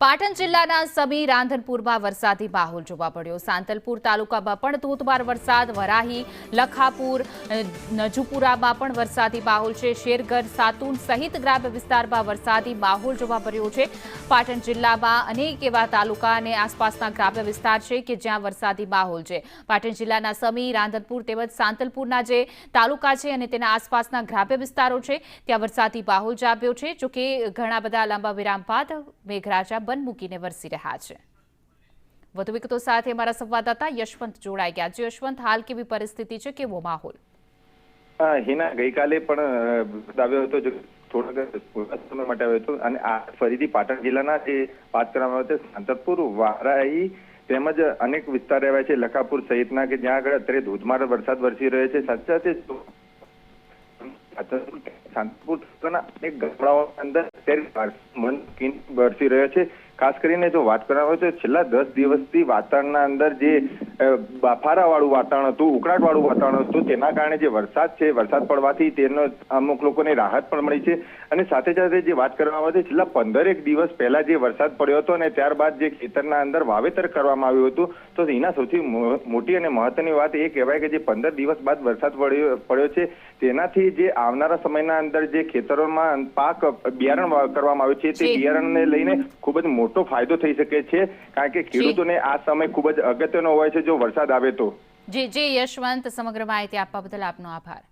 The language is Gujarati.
પાટણ જિલ્લાના સમી રાંધનપુરમાં વરસાદી માહોલ જોવા મળ્યો। સાંતલપુર તાલુકામાં પણ ધોધમાર વરસાદ, વરાહી, લખાપુર, નજુપુરામાં પણ વરસાદી માહોલ છે। શેરગઢ, સાતુન સહિત ગ્રામ્ય વિસ્તારમાં વરસાદી માહોલ જોવા મળ્યો છે। પાટણ જિલ્લામાં અનેક એવા તાલુકા અને આસપાસના ગ્રામ્ય વિસ્તાર છે કે જ્યાં વરસાદી માહોલ છે। પાટણ જિલ્લાના સમી, રાંધનપુર તેમજ સાંતલપુરના જે તાલુકા છે અને તેના આસપાસના ગ્રામ્ય વિસ્તારો છે ત્યાં વરસાદી માહોલ જામ્યો છે। જોકે ઘણા બધા લાંબા વિરામ બાદ મેઘરાજા બંધ મૂકીને વરસી રહ્યા છે। વધુ વિગતો સાથે અમારા સંવાદદાતા યશવંત જોડાઈ ગયા છે। યશવંત, હાલ કેવી પરિસ્થિતિ છે, કેવો માહોલ? હિના, ગઈકાલે પણ આવ્યો હતો, થોડાક સમય માટે આવ્યો હતો અને આ ફરીથી પાટણ જિલ્લાના જે વાત કરવામાં આવે છે સાંતલપુર, વારાહી તેમજ અનેક વિસ્તાર આવ્યા છે, લખાપુર સહિતના કે જ્યાં આગળ અત્યારે ધોધમાર વરસાદ વરસી રહ્યો છે। સાથે સાંતલપુર અનેક ગામડાઓ અંદર વરસી રહ્યો છે। ખાસ કરીને જો વાત કરવામાં આવે તો છેલ્લા 10 દિવસથી વાતાવરણના અંદર જે બાફારાવાળું વાતાવરણ હતું, ઉકળાટવાળું વાતાવરણ હતું, તેના કારણે જે વરસાદ છે, વરસાદ પડવાથી તેનો અમુક લોકોને રાહત પણ મળી છે। અને સાથે સાથે જે વાત કરવામાં આવે છે છેલ્લા 15 દિવસ પહેલા જે વરસાદ પડ્યો હતો અને ત્યારબાદ જે ખેતરના અંદર વાવેતર કરવામાં આવ્યું હતું, તો એના સૌથી મોટી અને મહત્વની વાત એ કહેવાય કે જે 15 દિવસ બાદ વરસાદ પડ્યો છે તેનાથી જે આવનારા સમયના અંદર જે ખેતરોમાં પાક બિયારણ કરવામાં આવ્યું છે તે બિયારણને લઈને ખૂબ જ મોટો ફાયદો થઈ શકે છે, કારણ કે ખેડૂતોને આ સમય ખૂબ જ અગત્યનો હોય છે જો વરસાદ આવે તો। જી યશવંત, સમગ્ર માહિતી આપવા બદલ આપનો આભાર।